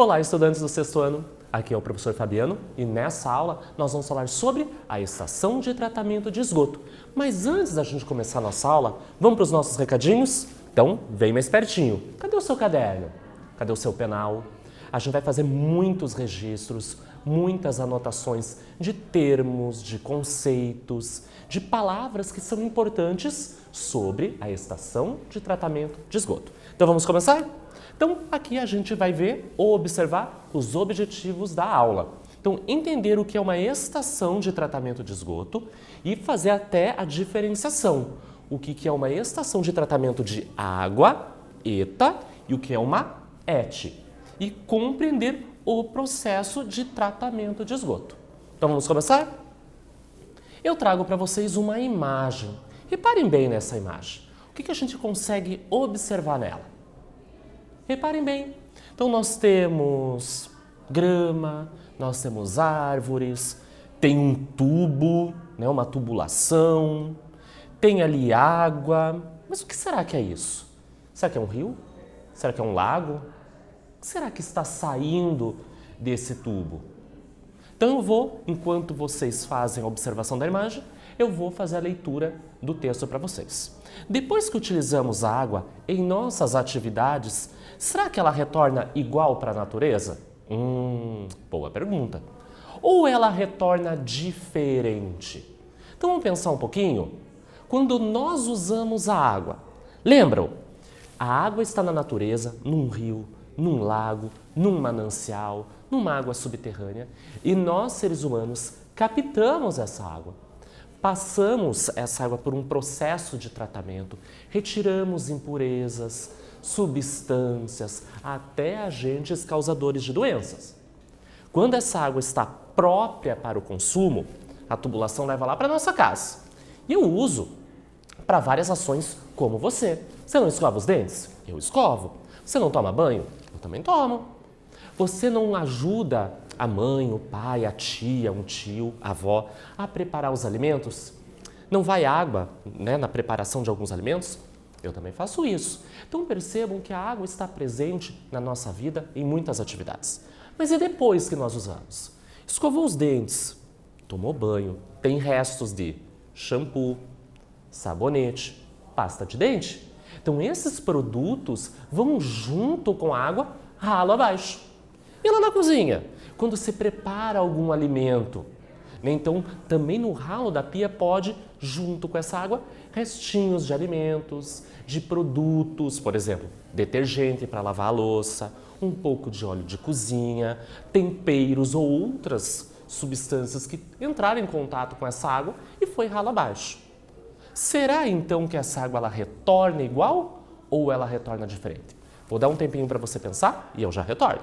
Olá, estudantes do sexto ano. Aqui é o professor Fabiano e nessa aula nós vamos falar sobre a estação de tratamento de esgoto. Mas antes da gente começar a nossa aula, vamos para os nossos recadinhos? Então, vem mais pertinho. Cadê o seu caderno? Cadê o seu penal? A gente vai fazer muitos registros, muitas anotações de termos, de conceitos, de palavras que são importantes sobre a estação de tratamento de esgoto. Então, vamos começar? Então, aqui a gente vai ver ou observar os objetivos da aula. Então, entender o que é uma estação de tratamento de esgoto e fazer até a diferenciação. O que é uma estação de tratamento de água, ETA, e o que é uma ET. E compreender o processo de tratamento de esgoto. Então, vamos começar? Eu trago para vocês uma imagem. Reparem bem nessa imagem. O que a gente consegue observar nela? Reparem bem, então nós temos grama, nós temos árvores, tem um tubo, né, uma tubulação, tem ali água, mas o que será que é isso? Será que é um rio? Será que é um lago? O que será que está saindo desse tubo? Então eu vou, enquanto vocês fazem a observação da imagem, eu vou fazer a leitura do texto para vocês. Depois que utilizamos a água em nossas atividades, será que ela retorna igual para a natureza? Boa pergunta. Ou ela retorna diferente? Então vamos pensar um pouquinho. Quando nós usamos a água, lembram? A água está na natureza, num rio, num lago, num manancial, numa água subterrânea, e nós, seres humanos, captamos essa água. Passamos essa água por um processo de tratamento, retiramos impurezas, substâncias, até agentes causadores de doenças. Quando essa água está própria para o consumo, a tubulação leva lá para a nossa casa. E eu uso para várias ações como você. Você não escova os dentes? Eu escovo. Você não toma banho? Eu também tomo. Você não ajuda a mãe, o pai, a tia, um tio, a avó a preparar os alimentos? Não vai água, né, na preparação de alguns alimentos? Eu também faço isso. Então percebam que a água está presente na nossa vida em muitas atividades. Mas e depois que nós usamos? Escovou os dentes, tomou banho, tem restos de shampoo, sabonete, pasta de dente? Então esses produtos vão junto com a água ralo abaixo. E lá na cozinha, quando se prepara algum alimento, né? Então também no ralo da pia pode, junto com essa água, restinhos de alimentos, de produtos, por exemplo, detergente para lavar a louça, um pouco de óleo de cozinha, temperos ou outras substâncias que entraram em contato com essa água e foi ralo abaixo. Será então que essa água ela retorna igual ou ela retorna diferente? Vou dar um tempinho para você pensar e eu já retorno.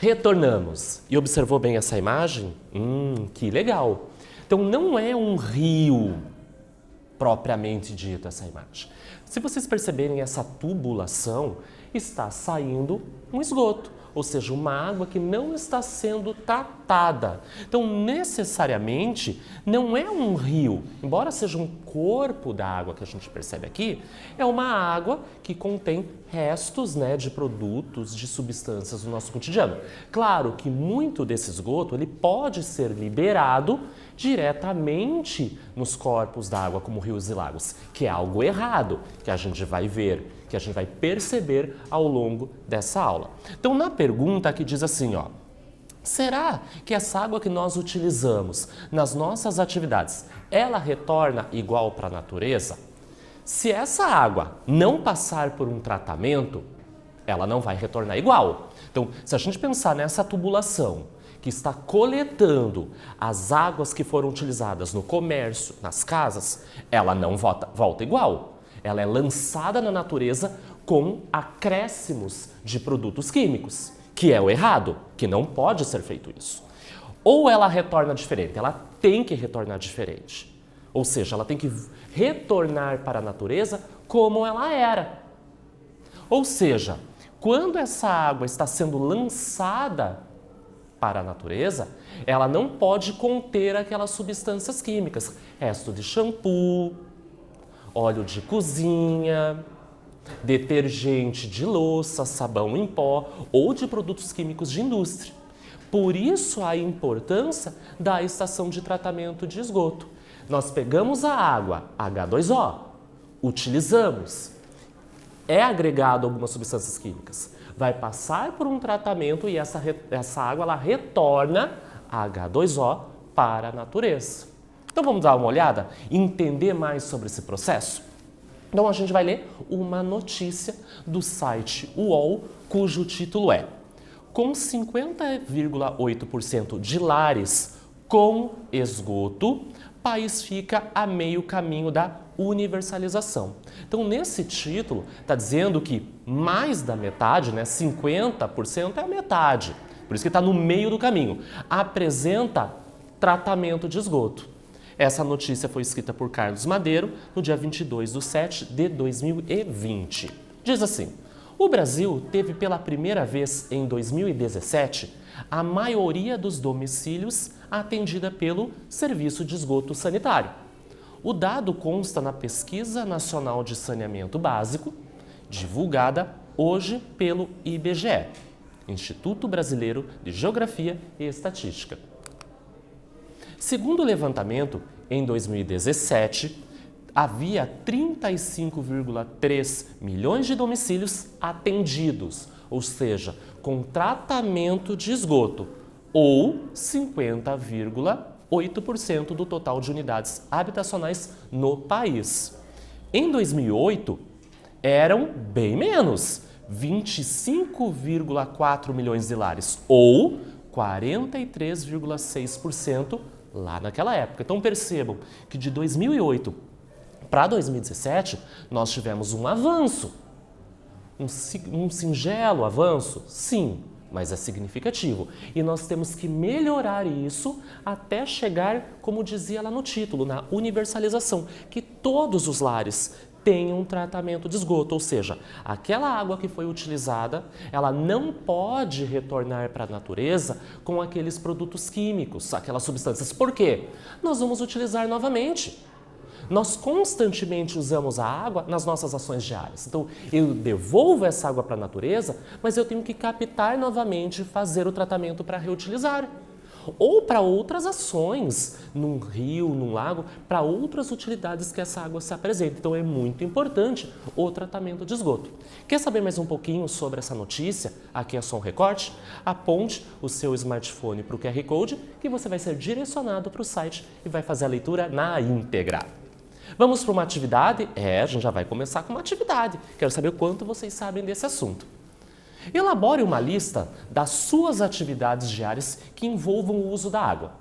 Retornamos. E observou bem essa imagem? Que legal! Então não é um rio propriamente dito essa imagem. Se vocês perceberem essa tubulação, está saindo um esgoto, ou seja, uma água que não está sendo tratada. Então, necessariamente, não é um rio, embora seja um corpo da água que a gente percebe aqui, é uma água que contém restos, né, de produtos, de substâncias do nosso cotidiano. Claro que muito desse esgoto ele pode ser liberado diretamente nos corpos d'água, como rios e lagos, que é algo errado, que a gente vai ver, que a gente vai perceber ao longo dessa aula. Então, na pergunta aqui diz assim, ó, será que essa água que nós utilizamos nas nossas atividades, ela retorna igual para a natureza? Se essa água não passar por um tratamento, ela não vai retornar igual. Então, se a gente pensar nessa tubulação que está coletando as águas que foram utilizadas no comércio, nas casas, ela não volta igual. Ela é lançada na natureza com acréscimos de produtos químicos, que é o errado, que não pode ser feito isso. Ou ela retorna diferente, ela tem que retornar diferente. Ou seja, ela tem que retornar para a natureza como ela era. Ou seja, quando essa água está sendo lançada para a natureza, ela não pode conter aquelas substâncias químicas, resto de shampoo, óleo de cozinha, detergente de louça, sabão em pó ou de produtos químicos de indústria. Por isso a importância da estação de tratamento de esgoto. Nós pegamos a água, H2O, utilizamos, é agregado algumas substâncias químicas, vai passar por um tratamento e essa água ela retorna H2O para a natureza. Então vamos dar uma olhada e entender mais sobre esse processo? Então a gente vai ler uma notícia do site UOL, cujo título é: com 50,8% de lares com esgoto, país fica a meio caminho da universalização. Então, nesse título, está dizendo que mais da metade, né, 50% é a metade, por isso que está no meio do caminho, apresenta tratamento de esgoto. Essa notícia foi escrita por Carlos Madeiro no dia 22/7/2020. Diz assim: o Brasil teve pela primeira vez em 2017 a maioria dos domicílios atendida pelo Serviço de Esgoto Sanitário. O dado consta na Pesquisa Nacional de Saneamento Básico, divulgada hoje pelo IBGE, Instituto Brasileiro de Geografia e Estatística. Segundo o levantamento, em 2017, havia 35,3 milhões de domicílios atendidos, ou seja, com tratamento de esgoto, ou 50,8% do total de unidades habitacionais no país. Em 2008, eram bem menos, 25,4 milhões de lares, ou 43,6% lá naquela época. Então percebam que de 2008 para 2017, nós tivemos um avanço, um singelo avanço, sim, mas é significativo. E nós temos que melhorar isso até chegar, como dizia lá no título, na universalização, que todos os lares tenham um tratamento de esgoto, ou seja, aquela água que foi utilizada, ela não pode retornar para a natureza com aqueles produtos químicos, aquelas substâncias. Por quê? Nós vamos utilizar novamente. Nós constantemente usamos a água nas nossas ações diárias. Então, eu devolvo essa água para a natureza, mas eu tenho que captar novamente e fazer o tratamento para reutilizar. Ou para outras ações, num rio, num lago, para outras utilidades que essa água se apresenta. Então, é muito importante o tratamento de esgoto. Quer saber mais um pouquinho sobre essa notícia? Aqui é só um recorte. Aponte o seu smartphone para o QR Code que você vai ser direcionado para o site e vai fazer a leitura na íntegra. Vamos para uma atividade? A gente já vai começar com uma atividade. Quero saber o quanto vocês sabem desse assunto. Elabore uma lista das suas atividades diárias que envolvam o uso da água.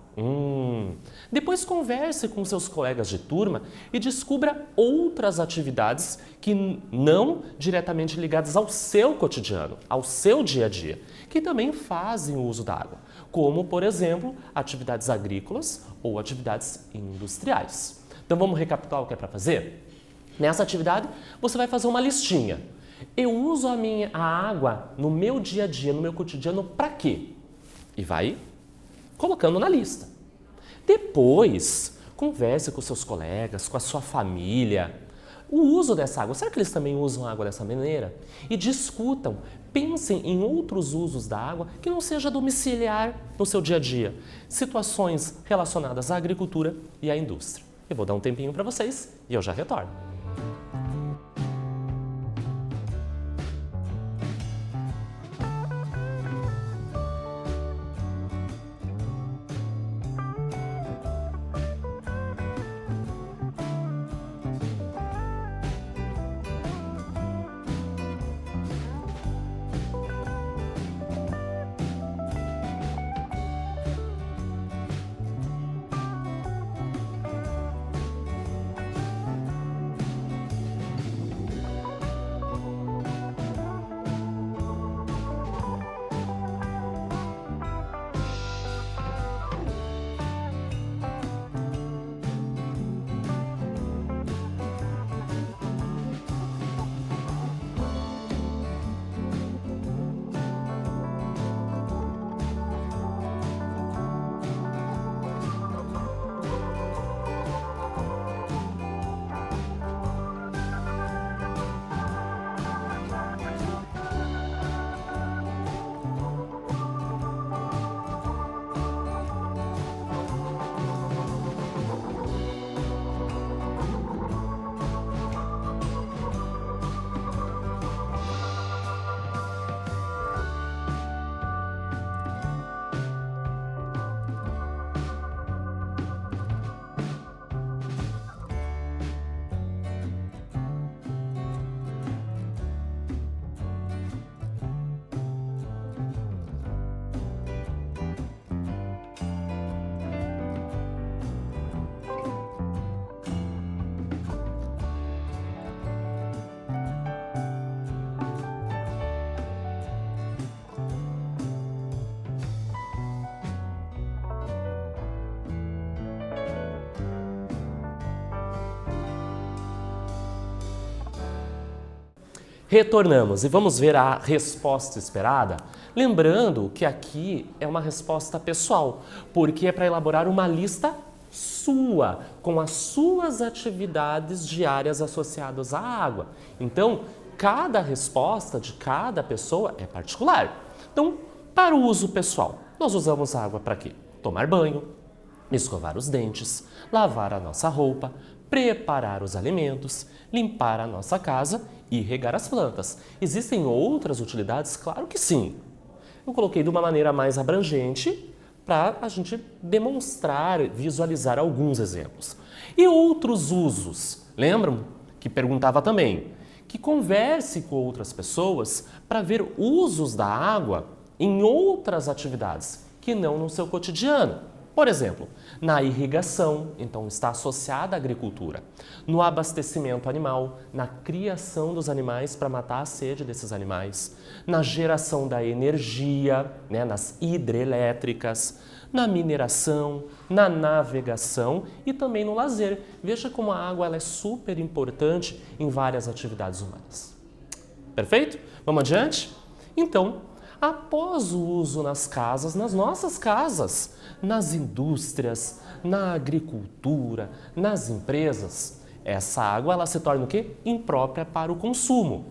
Depois converse com seus colegas de turma e descubra outras atividades que não diretamente ligadas ao seu cotidiano, ao seu dia a dia, que também fazem o uso da água, como, por exemplo, atividades agrícolas ou atividades industriais. Então vamos recapitular o que é para fazer? Nessa atividade, você vai fazer uma listinha. Eu uso a água no meu dia a dia, no meu cotidiano, para quê? E vai colocando na lista. Depois, converse com seus colegas, com a sua família, o uso dessa água. Será que eles também usam água dessa maneira? E discutam, pensem em outros usos da água que não seja domiciliar no seu dia a dia. Situações relacionadas à agricultura e à indústria. Eu vou dar um tempinho para vocês e eu já retorno. Retornamos e vamos ver a resposta esperada. Lembrando que aqui é uma resposta pessoal, porque é para elaborar uma lista sua, com as suas atividades diárias associadas à água. Então, cada resposta de cada pessoa é particular. Então, para o uso pessoal, nós usamos água para quê? Tomar banho, escovar os dentes, lavar a nossa roupa, preparar os alimentos, limpar a nossa casa e regar as plantas. Existem outras utilidades? Claro que sim. Eu coloquei de uma maneira mais abrangente para a gente demonstrar, visualizar alguns exemplos. E outros usos? Lembram que perguntava também? Que converse com outras pessoas para ver usos da água em outras atividades que não no seu cotidiano. Por exemplo, na irrigação, então está associada à agricultura, no abastecimento animal, na criação dos animais para matar a sede desses animais, na geração da energia, nas hidrelétricas, na mineração, na navegação e também no lazer. Veja como a água ela é super importante em várias atividades humanas. Perfeito? Vamos adiante? Então, após o uso nas casas, nas nossas casas, nas indústrias, na agricultura, nas empresas, essa água ela se torna o quê? Imprópria para o consumo,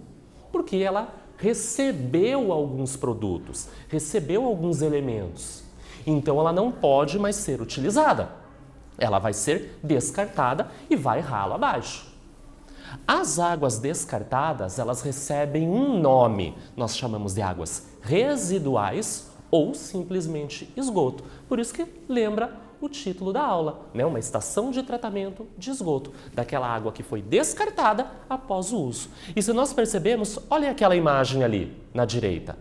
porque ela recebeu alguns produtos, recebeu alguns elementos. Então ela não pode mais ser utilizada. Ela vai ser descartada e vai ralo abaixo. As águas descartadas, elas recebem um nome, nós chamamos de águas residuais ou simplesmente esgoto. Por isso que lembra o título da aula, uma estação de tratamento de esgoto, daquela água que foi descartada após o uso. E se nós percebemos, olhem aquela imagem ali na direita.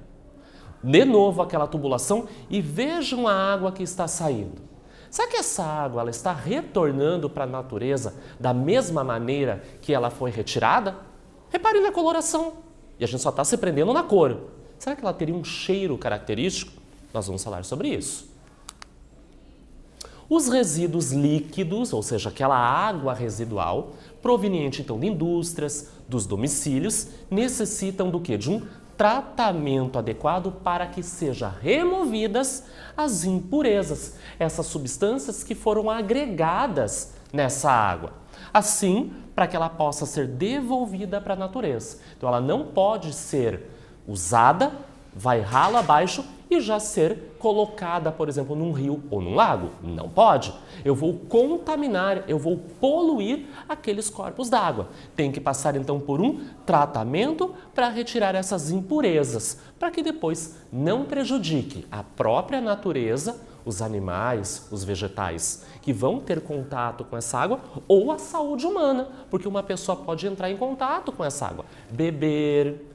De novo aquela tubulação e vejam a água que está saindo. Será que essa água ela está retornando para a natureza da mesma maneira que ela foi retirada? Repare na coloração. E a gente só está se prendendo na cor. Será que ela teria um cheiro característico? Nós vamos falar sobre isso. Os resíduos líquidos, ou seja, aquela água residual, proveniente então de indústrias, dos domicílios, necessitam do quê? De um tratamento adequado para que sejam removidas as impurezas, essas substâncias que foram agregadas nessa água. Assim, para que ela possa ser devolvida para a natureza. Então, ela não pode ser usada, vai ralo abaixo e já ser colocada, por exemplo, num rio ou num lago. Não pode. Eu vou contaminar, eu vou poluir aqueles corpos d'água. Tem que passar então por um tratamento para retirar essas impurezas, para que depois não prejudique a própria natureza, os animais, os vegetais que vão ter contato com essa água ou a saúde humana, porque uma pessoa pode entrar em contato com essa água, beber,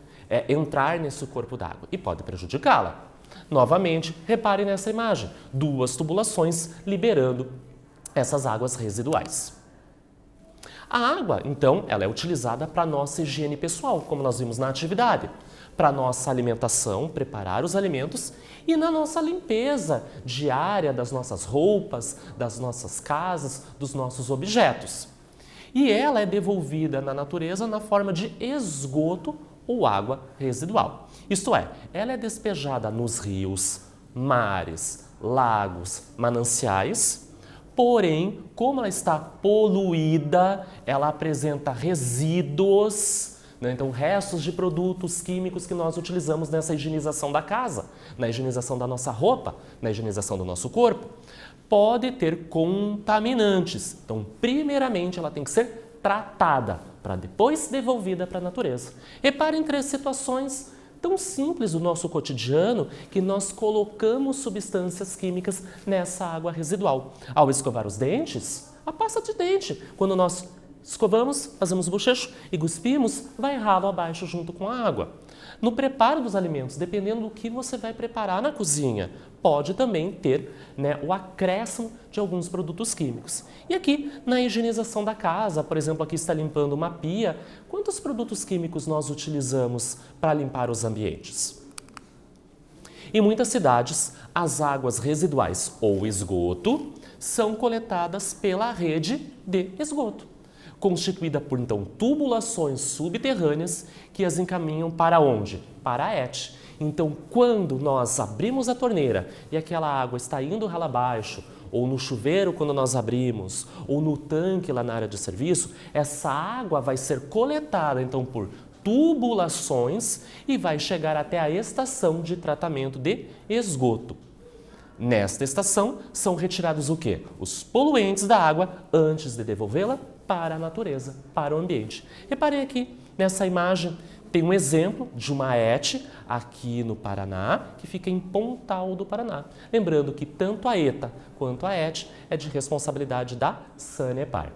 entrar nesse corpo d'água e pode prejudicá-la. Novamente, repare nessa imagem, 2 tubulações liberando essas águas residuais. A água, então, ela é utilizada para a nossa higiene pessoal, como nós vimos na atividade, para a nossa alimentação, preparar os alimentos e na nossa limpeza diária das nossas roupas, das nossas casas, dos nossos objetos. E ela é devolvida na natureza na forma de esgoto ou água residual. Isto é, ela é despejada nos rios, mares, lagos, mananciais, porém, como ela está poluída, ela apresenta resíduos, né? Então, restos de produtos químicos que nós utilizamos nessa higienização da casa, na higienização da nossa roupa, na higienização do nosso corpo, pode ter contaminantes. Então, primeiramente, ela tem que ser tratada para depois devolvida para a natureza. Reparem 3 situações tão simples do nosso cotidiano que nós colocamos substâncias químicas nessa água residual. Ao escovar os dentes, a pasta de dente, quando nós escovamos, fazemos o bochecho e cuspimos, vai ralo abaixo junto com a água. No preparo dos alimentos, dependendo do que você vai preparar na cozinha, pode também ter, o acréscimo de alguns produtos químicos. E aqui, na higienização da casa, por exemplo, aqui está limpando uma pia, quantos produtos químicos nós utilizamos para limpar os ambientes? Em muitas cidades, as águas residuais ou esgoto são coletadas pela rede de esgoto, constituída por, então, tubulações subterrâneas que as encaminham para onde? Para a ET. Então, quando nós abrimos a torneira e aquela água está indo ralo abaixo, ou no chuveiro quando nós abrimos, ou no tanque lá na área de serviço, essa água vai ser coletada, então, por tubulações e vai chegar até a estação de tratamento de esgoto. Nesta estação, são retirados o quê? Os poluentes da água antes de devolvê-la para a natureza, para o ambiente. Reparem aqui, nessa imagem, tem um exemplo de uma ET aqui no Paraná, que fica em Pontal do Paraná. Lembrando que tanto a ETA quanto a ET é de responsabilidade da Sanepar.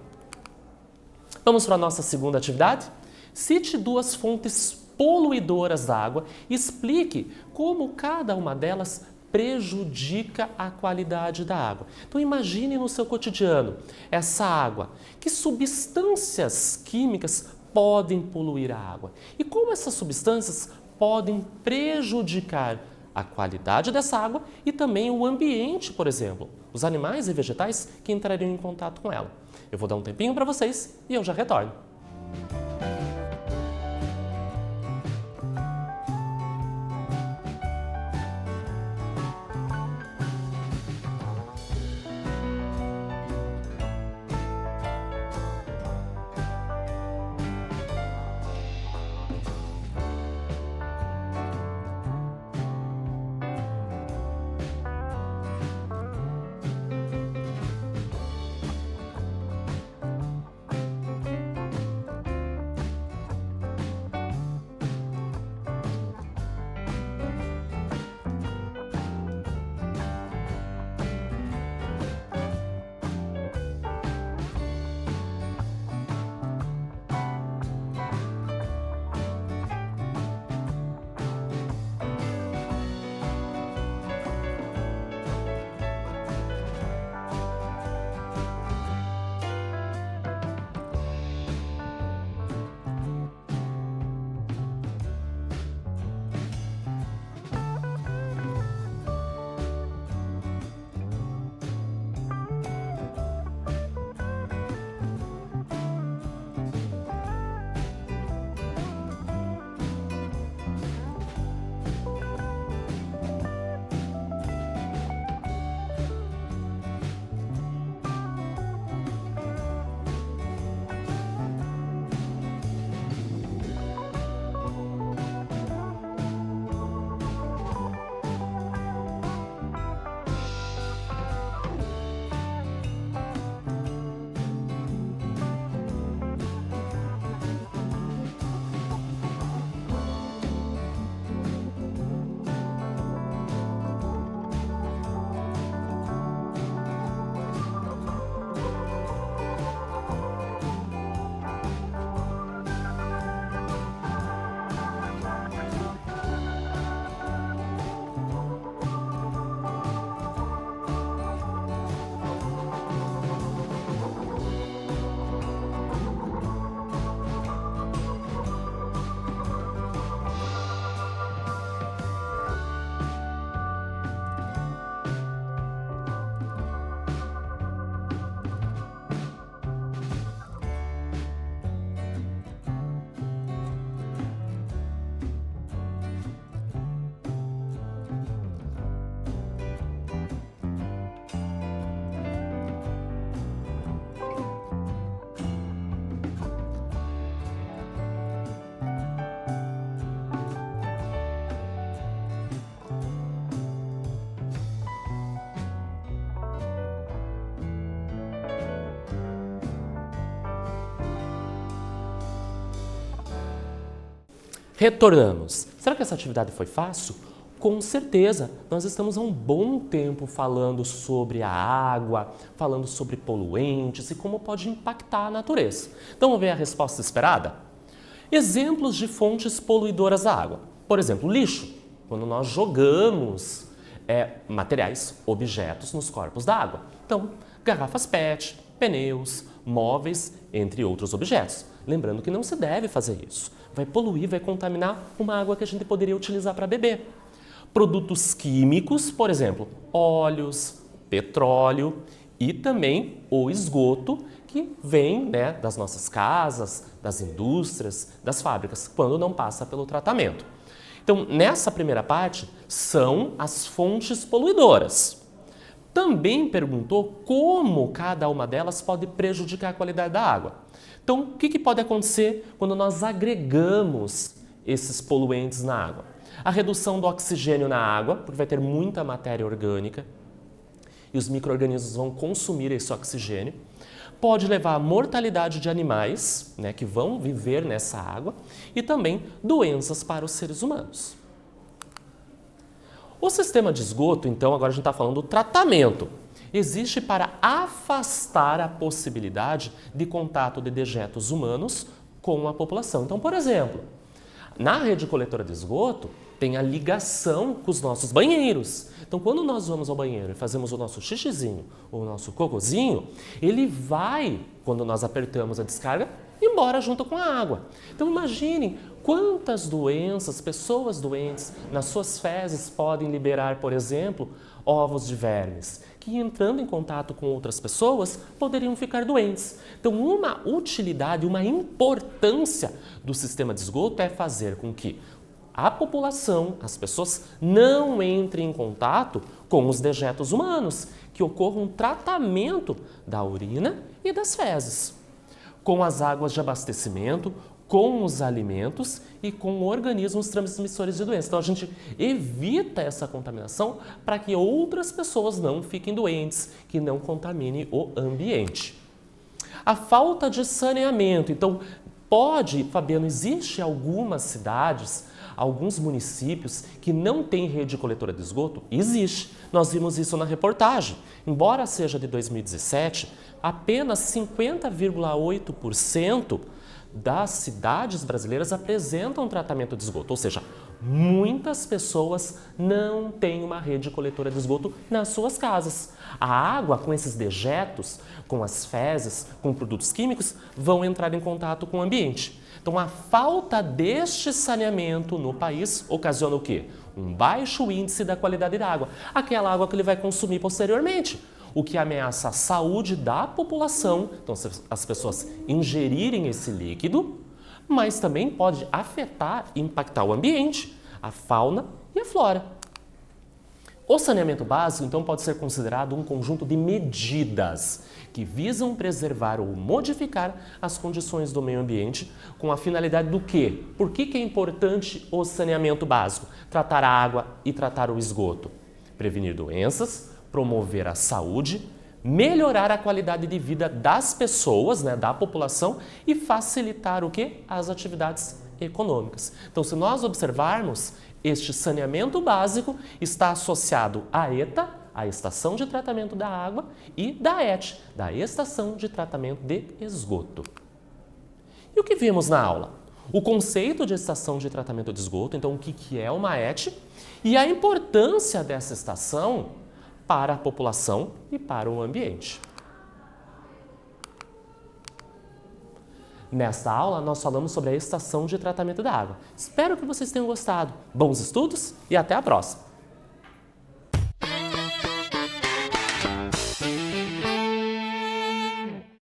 Vamos para a nossa segunda atividade? Cite 2 fontes poluidoras da água e explique como cada uma delas prejudica a qualidade da água. Então imagine no seu cotidiano essa água. Que substâncias químicas podem poluir a água? E como essas substâncias podem prejudicar a qualidade dessa água e também o ambiente, por exemplo, os animais e vegetais que entrariam em contato com ela. Eu vou dar um tempinho para vocês e eu já retorno. Retornamos. Será que essa atividade foi fácil? Com certeza, nós estamos há um bom tempo falando sobre a água, falando sobre poluentes e como pode impactar a natureza. Então, vamos ver a resposta esperada? Exemplos de fontes poluidoras da água. Por exemplo, lixo. Quando nós jogamos materiais, objetos nos corpos da água. Então, garrafas PET, pneus, móveis, entre outros objetos. Lembrando que não se deve fazer isso. Vai poluir, vai contaminar uma água que a gente poderia utilizar para beber. Produtos químicos, por exemplo, óleos, petróleo e também o esgoto que vem das nossas casas, das indústrias, das fábricas, quando não passa pelo tratamento. Então, nessa primeira parte, são as fontes poluidoras. Também perguntou como cada uma delas pode prejudicar a qualidade da água. Então, o que pode acontecer quando nós agregamos esses poluentes na água? A redução do oxigênio na água, porque vai ter muita matéria orgânica e os micro-organismos vão consumir esse oxigênio. Pode levar à mortalidade de animais, que vão viver nessa água, e também doenças para os seres humanos. O sistema de esgoto, então, agora a gente está falando do tratamento. Existe para afastar a possibilidade de contato de dejetos humanos com a população. Então, por exemplo, na rede coletora de esgoto, tem a ligação com os nossos banheiros. Então, quando nós vamos ao banheiro e fazemos o nosso xixizinho ou o nosso cocôzinho, ele vai, quando nós apertamos a descarga, embora junto com a água. Então, imaginem quantas doenças, pessoas doentes, nas suas fezes podem liberar, por exemplo, ovos de vermes, que entrando em contato com outras pessoas poderiam ficar doentes. Então, uma utilidade, uma importância do sistema de esgoto é fazer com que a população, as pessoas, não entrem em contato com os dejetos humanos, que ocorra um tratamento da urina e das fezes, com as águas de abastecimento, com os alimentos e com organismos transmissores de doenças. Então, a gente evita essa contaminação para que outras pessoas não fiquem doentes, que não contaminem o ambiente. A falta de saneamento. Então, Fabiano, existe algumas cidades, alguns municípios que não têm rede coletora de esgoto? Existe. Nós vimos isso na reportagem. Embora seja de 2017, apenas 50,8% das cidades brasileiras apresentam tratamento de esgoto, ou seja, muitas pessoas não têm uma rede coletora de esgoto nas suas casas. A água com esses dejetos, com as fezes, com produtos químicos, vão entrar em contato com o ambiente. Então, a falta deste saneamento no país ocasiona o quê? Um baixo índice da qualidade da água, aquela água que ele vai consumir posteriormente, o que ameaça a saúde da população, então as pessoas ingerirem esse líquido, mas também pode afetar e impactar o ambiente, a fauna e a flora. O saneamento básico, então, pode ser considerado um conjunto de medidas que visam preservar ou modificar as condições do meio ambiente com a finalidade do quê? Por que é importante o saneamento básico? Tratar a água e tratar o esgoto. Prevenir doenças, promover a saúde, melhorar a qualidade de vida das pessoas, da população e facilitar o quê? As atividades econômicas. Então, se nós observarmos, este saneamento básico está associado à ETA, a Estação de Tratamento da Água, e da ET, da Estação de Tratamento de Esgoto. E o que vimos na aula? O conceito de estação de tratamento de esgoto, então o que é uma ET, e a importância dessa estação para a população e para o ambiente. Nesta aula, nós falamos sobre a estação de tratamento da água. Espero que vocês tenham gostado. Bons estudos e até a próxima!